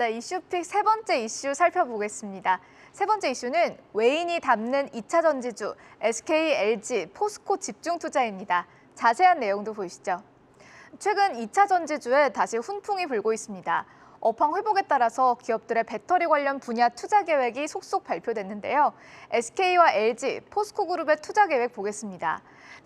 네, 이슈픽 세 번째 이슈 살펴보겠습니다. 세 번째 이슈는 외인이 담는 2차 전지주, SK, LG, 포스코 집중 투자입니다. 자세한 내용도 보시죠. 최근 2차 전지주에 다시 훈풍이 불고 있습니다. 업황 회복에 따라서 기업들의 배터리 관련 분야 투자 계획이 속속 발표됐는데요. SK와 LG, 포스코그룹의 투자 계획 보겠습니다.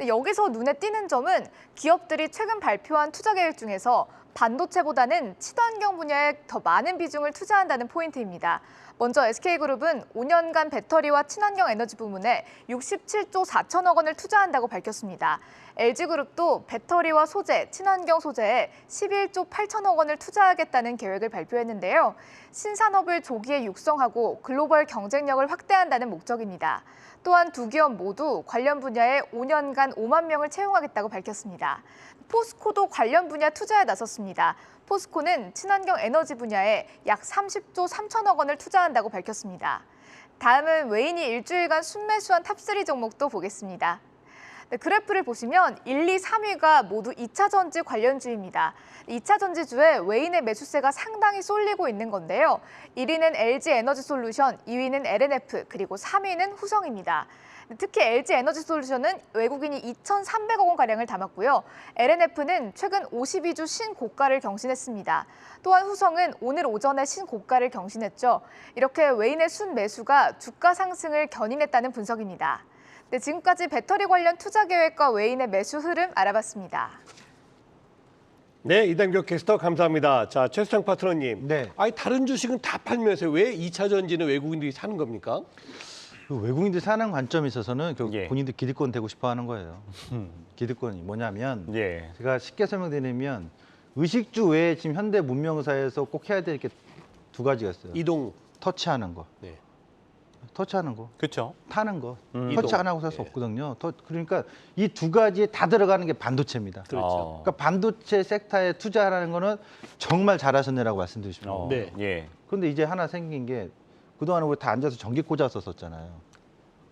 여기서 눈에 띄는 점은 기업들이 최근 발표한 투자 계획 중에서 반도체보다는 친환경 분야에 더 많은 비중을 투자한다는 포인트입니다. 먼저 SK그룹은 5년간 배터리와 친환경 에너지 부문에 67조 4천억 원을 투자한다고 밝혔습니다. LG그룹도 배터리와 소재, 친환경 소재에 11조 8천억 원을 투자하겠다는 계획을 발표했는데요. 신산업을 조기에 육성하고 글로벌 경쟁력을 확대한다는 목적입니다. 또한 두 기업 모두 관련 분야에 5년간 5만 명을 채용하겠다고 밝혔습니다. 포스코도 관련 분야 투자에 나섰습니다. 포스코는 친환경 에너지 분야에 약 30조 3천억 원을 투자한다고 밝혔습니다. 다음은 외인이 일주일간 순매수한 탑3 종목도 보겠습니다. 네, 그래프를 보시면 1, 2, 3위가 모두 2차 전지 관련주입니다. 2차 전지주에 외인의 매수세가 상당히 쏠리고 있는 건데요. 1위는 LG에너지솔루션, 2위는 LNF, 그리고 3위는 후성입니다. 특히 LG에너지솔루션은 외국인이 2,300억 원가량을 담았고요. LNF는 최근 52주 신고가를 경신했습니다. 또한 후성은 오늘 오전에 신고가를 경신했죠. 이렇게 외인의 순매수가 주가 상승을 견인했다는 분석입니다. 네, 지금까지 배터리 관련 투자 계획과 외인의 매수 흐름 알아봤습니다. 네, 이단결 캐스터 감사합니다. 자, 최수창 파트너님. 네. 아니 다른 주식은 다 팔면서 왜 2차 전지는 외국인들이 사는 겁니까? 그 외국인들이 사는 관점에 있어서는 결국 예. 본인들 기득권 되고 싶어 하는 거예요. 기득권이 뭐냐면 예. 제가 쉽게 설명드리면 의식주 외에 지금 현대 문명사에서 꼭 해야 될 게 두 가지가 있어요. 이동. 터치하는 거. 네. 터치하는 거. 그렇죠. 타는 거. 이동. 터치 안 하고 살 수 예. 없거든요. 그러니까 이 두 가지에 다 들어가는 게 반도체입니다. 그렇죠. 그러니까 반도체 섹터에 투자하라는 거는 정말 잘하셨네라고 말씀드리고 싶어요. 네. 예. 그런데 이제 하나 생긴 게 그동안에 우리 다 앉아서 전기 꽂아 썼었잖아요.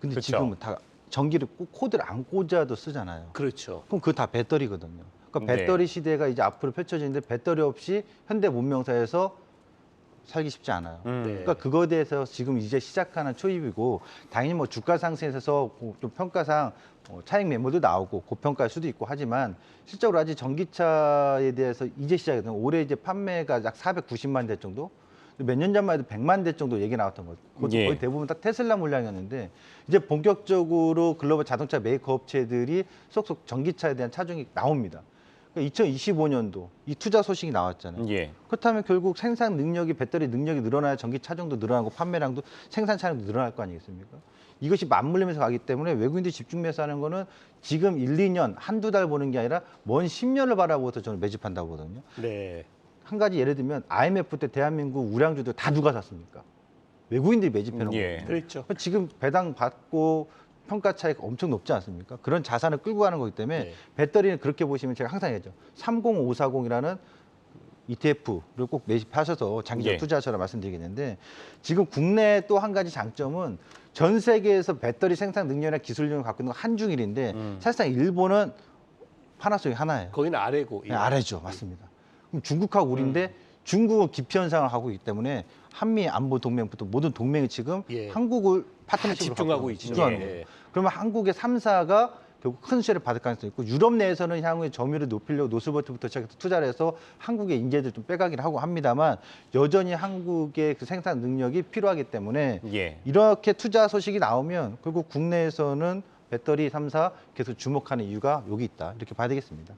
근데 그렇죠. 지금은 다 전기를 코드를 안 꽂아도 쓰잖아요. 그렇죠. 그럼 그거 다 배터리거든요. 그러니까 네. 배터리 시대가 이제 앞으로 펼쳐지는데 배터리 없이 현대 문명사에서 살기 쉽지 않아요. 네. 그러니까 그거에 대해서 지금 이제 시작하는 초입이고 당연히 뭐 주가 상승에서 좀 평가상 차익 매물도 나오고 고평가일 수도 있고 하지만 실적으로 아직 전기차에 대해서 이제 시작이거든요. 올해 이제 판매가 약 490만 대 정도. 몇 년 전만 해도 100만 대 정도 얘기 나왔던 거죠. 그것도 예. 거의 대부분 다 테슬라 물량이었는데 이제 본격적으로 글로벌 자동차 메이커 업체들이 속속 전기차에 대한 차종이 나옵니다. 그러니까 2025년도 이 투자 소식이 나왔잖아요. 예. 그렇다면 결국 생산 능력이 배터리 능력이 늘어나야 전기 차종도 늘어나고 판매량도 생산 차량도 늘어날 거 아니겠습니까? 이것이 맞물리면서 가기 때문에 외국인들이 집중 매수하는 거는 지금 1, 2년, 한두 달 보는 게 아니라 먼 10년을 바라보고서 저는 매집한다고 보거든요. 네. 한 가지 예를 들면 IMF 때 대한민국 우량주들 다 누가 샀습니까? 외국인들이 매집해 놓은 예. 거예요. 그렇죠. 지금 배당 받고 평가 차이가 엄청 높지 않습니까? 그런 자산을 끌고 가는 거기 때문에 네. 배터리는 그렇게 보시면 제가 항상 얘기하죠. 30540이라는 ETF를 꼭 매집하셔서 장기적 예. 투자하셔라 말씀드리겠는데 지금 국내 또 한 가지 장점은 전 세계에서 배터리 생산 능력이나 기술력을 갖고 있는 건 한중일인데 사실상 일본은 파나소닉 하나예요. 거기는 아래고. 네, 아래죠. 맞습니다. 그럼 중국하고 우리인데 중국은 기피 현상을 하고 있기 때문에 한미 안보 동맹부터 모든 동맹이 지금 예. 한국을 다 파트너십으로 집중하고 갖고 있죠. 집중하는 예. 거예요. 그러면 한국의 3사가 결국 큰 수혜를 받을 가능성이 있고 유럽 내에서는 향후에 점유율을 높이려고 노스버트부터 시작해서 투자를 해서 한국의 인재들 좀 빼가긴 하고 합니다만 여전히 한국의 그 생산 능력이 필요하기 때문에 예. 이렇게 투자 소식이 나오면 결국 국내에서는 배터리 3사 계속 주목하는 이유가 여기 있다. 이렇게 봐야 되겠습니다.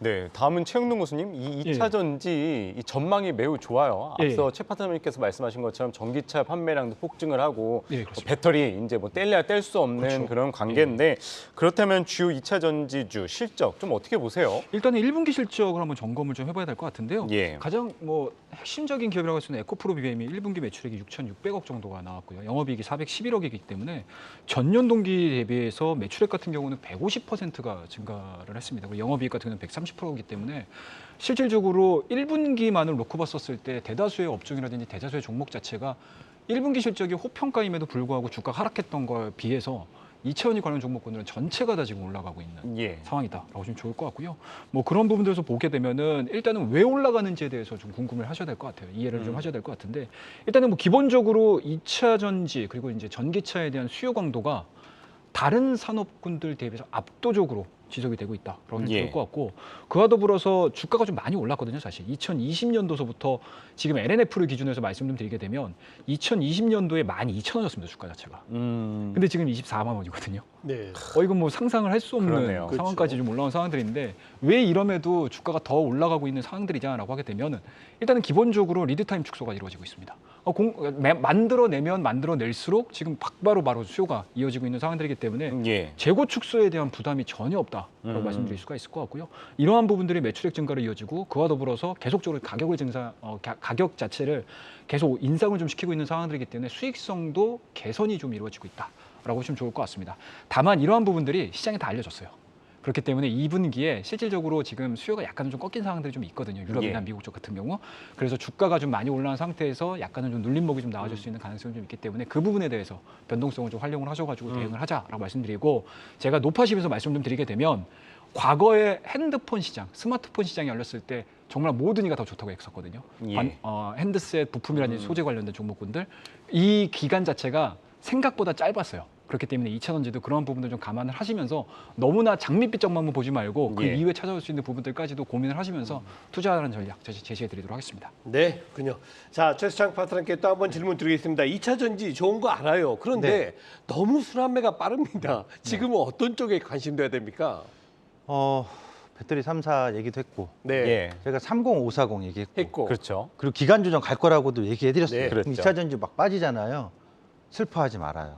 네, 다음은 최영동 교수님. 이 2차 예. 전지 이 전망이 매우 좋아요. 앞서 예. 최 파트너님께서 말씀하신 것처럼 전기차 판매량도 폭증을 하고 예, 그렇습니다. 배터리 이제 뭐 뗄래야 뗄 수 없는 그렇죠. 그런 관계인데 그렇다면 주요 2차 전지주 실적 좀 어떻게 보세요? 일단은 1분기 실적을 한번 점검을 좀 해봐야 될 것 같은데요. 예. 가장 뭐 핵심적인 기업이라고 할 수 있는 에코프로 비엠이 1분기 매출액이 6,600억 정도가 나왔고요. 영업이익이 411억이기 때문에 전년 동기 대비해서 매출액 같은 경우는 150%가 증가를 했습니다. 그리고 영업이익 같은 경우는 130%이기 때문에 실질적으로 1분기만을 놓고 봤었을 때 대다수의 업종이라든지 대다수의 종목 자체가 1분기 실적이 호평가임에도 불구하고 주가가 하락했던 거에 비해서 2차전지 관련 종목군들은 전체가 다 지금 올라가고 있는 예. 상황이다라고 보시면 좋을 것 같고요. 뭐 그런 부분들에서 보게 되면은 일단은 왜 올라가는지에 대해서 좀 궁금을 하셔야 될 것 같아요. 이해를 좀 하셔야 될 것 같은데 일단은 뭐 기본적으로 2차 전지 그리고 이제 전기차에 대한 수요 강도가 다른 산업군들 대비해서 압도적으로 지속이 되고 있다라고 하면 예. 좋을 것 같고 그와 더불어서 주가가 좀 많이 올랐거든요. 사실 2020년도서부터 지금 LNF를 기준으로 해서 말씀 좀 드리게 되면 2020년도에 12,000원이었습니다. 주가 자체가. 근데 지금 24만 원이거든요. 네. 이건 뭐 상상을 할 수 없는 그러네요. 상황까지 좀 올라온 상황들인데 왜 이럼에도 주가가 더 올라가고 있는 상황들이냐라고 하게 되면은 일단은 기본적으로 리드타임 축소가 이루어지고 있습니다. 만들어내면 만들어낼수록 지금 바로 수요가 이어지고 있는 상황들이기 때문에 예. 재고 축소에 대한 부담이 전혀 없다라고 말씀드릴 수가 있을 것 같고요. 이러한 부분들이 매출액 증가로 이어지고 그와 더불어서 계속적으로 가격 자체를 계속 인상을 좀 시키고 있는 상황들이기 때문에 수익성도 개선이 좀 이루어지고 있다라고 보시면 좋을 것 같습니다. 다만 이러한 부분들이 시장에 다 알려졌어요. 그렇기 때문에 2분기에 실질적으로 지금 수요가 약간은 좀 꺾인 상황들이 좀 있거든요. 유럽이나 예. 미국 쪽 같은 경우. 그래서 주가가 좀 많이 올라온 상태에서 약간은 좀 눌림목이 좀 나와줄 수 있는 가능성이 좀 있기 때문에 그 부분에 대해서 변동성을 좀 활용을 하셔가지고 대응을 하자라고 말씀드리고 제가 노파심에서 말씀 좀 드리게 되면 과거에 핸드폰 시장, 스마트폰 시장이 열렸을 때 정말 모든 이가 더 좋다고 했었거든요. 예. 핸드셋 부품이라든지 소재 관련된 종목군들 이 기간 자체가 생각보다 짧았어요. 그렇기 때문에 2차전지도 그런 부분들 좀 감안을 하시면서 너무나 장밋빛 점만 보지 말고 그 예. 이후에 찾아올 수 있는 부분들까지도 고민을 하시면서 투자하는 전략 제시해 드리도록 하겠습니다. 네, 그렇군요. 자, 최수창 파트너께 또 한번 질문 드리겠습니다. 2차 전지 좋은 거 알아요. 그런데 너무 순환매가 빠릅니다. 지금은 어떤 쪽에 관심돼야 됩니까? 배터리 3사 얘기도 했고 네. 예. 제가 30540 얘기했고 했고. 그렇죠. 그리고 기간 조정 갈 거라고도 얘기해드렸어요. 네, 그럼 그랬죠. 2차 전지 막 빠지잖아요. 슬퍼하지 말아요.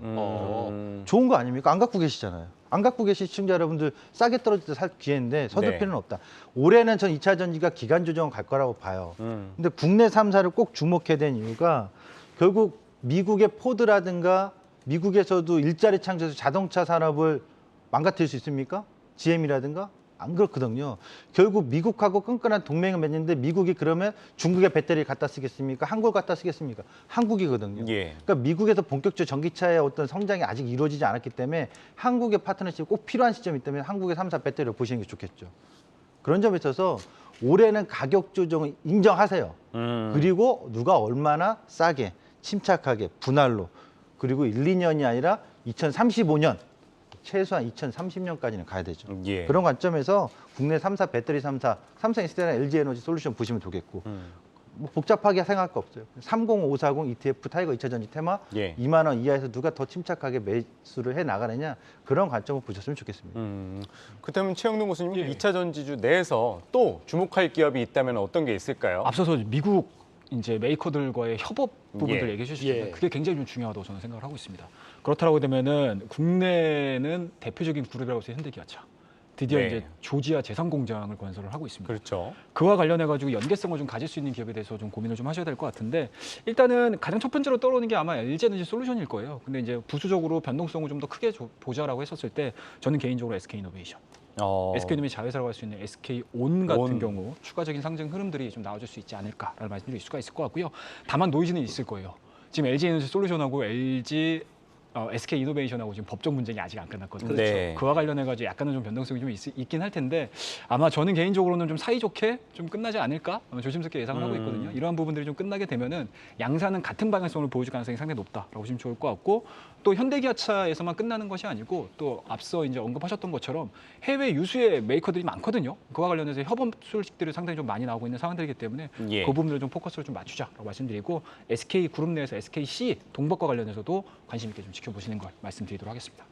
좋은 거 아닙니까? 안 갖고 계시잖아요. 안 갖고 계신 시청자 여러분들 싸게 떨어질 때 살 기회인데 서둘 네. 필요는 없다. 올해는 전 2차 전지가 기간 조정 갈 거라고 봐요. 근데 국내 3사를 꼭 주목해야 되는 이유가 결국 미국의 포드라든가 미국에서도 일자리 창출해서 자동차 산업을 망가뜨릴 수 있습니까? GM이라든가? 안 그렇거든요. 결국 미국하고 끈끈한 동맹을 맺는데 미국이 그러면 중국의 배터리를 갖다 쓰겠습니까? 한국을 갖다 쓰겠습니까? 한국이거든요. 예. 그러니까 미국에서 본격적 전기차의 어떤 성장이 아직 이루어지지 않았기 때문에 한국의 파트너십이 꼭 필요한 시점이 때문에 한국의 3사 배터리를 보시는 게 좋겠죠. 그런 점에 있어서 올해는 가격 조정을 인정하세요. 그리고 누가 얼마나 싸게, 침착하게, 분할로 그리고 1, 2년이 아니라 2035년 최소한 2030년까지는 가야 되죠. 예. 그런 관점에서 국내 3사 배터리 3사, 삼성 인스테나 LG 에너지 솔루션 보시면 되겠고 뭐 복잡하게 생각할 거 없어요. 30540 ETF 타이거 2차 전지 테마 예. 2만 원 이하에서 누가 더 침착하게 매수를 해 나가느냐 그런 관점을 보셨으면 좋겠습니다. 그렇다면 최영동 교수님 예. 2차 전지주 내에서 또 주목할 기업이 있다면 어떤 게 있을까요? 앞서서 미국 이제 메이커들과의 협업 부분들 예. 얘기해 주시는데 예. 그게 굉장히 좀 중요하다고 저는 생각을 하고 있습니다. 그렇다고 되면은 국내는 대표적인 그룹이라고 해서 현대기아차. 드디어 네. 이제 조지아 제상 공장을 건설을 하고 있습니다. 그렇죠. 그와 관련해 가지고 연계성을 좀 가질 수 있는 기업에 대해서 좀 고민을 좀 하셔야 될 것 같은데 일단은 가장 첫 번째로 떠오르는 게 아마 LG 에너지 솔루션일 거예요. 근데 이제 부수적으로 변동성을 좀 더 크게 보자라고 했었을 때 저는 개인적으로 SK 이노베이션, SK 이노베이션 자회사라고 할 수 있는 SK 온 같은 온. 경우 추가적인 상승 흐름들이 좀 나와줄 수 있지 않을까라는 말씀드릴 수가 있을 것 같고요. 다만 노이즈는 있을 거예요. 지금 LG 에너지 솔루션하고 LG SK 이노베이션하고 지금 법적 분쟁이 아직 안 끝났거든요. 네. 그와 관련해 가지고 약간은 좀 변동성이 좀 있긴 할 텐데 아마 저는 개인적으로는 좀 사이좋게 좀 끝나지 않을까 조심스럽게 예상을 하고 있거든요. 이러한 부분들이 좀 끝나게 되면은 양사는 같은 방향성을 보여줄 가능성이 상당히 높다라고 보시면 좋을 것 같고 또 현대기아차에서만 끝나는 것이 아니고 또 앞서 이제 언급하셨던 것처럼 해외 유수의 메이커들이 많거든요. 그와 관련해서 협업 소식들이 상당히 좀 많이 나오고 있는 상황들이기 때문에 예. 그 부분들을 좀 포커스를 좀 맞추자라고 말씀드리고 SK 그룹 내에서 SKC 동법과 관련해서도 관심 있게 좀 지켜보시는 걸 말씀드리도록 하겠습니다.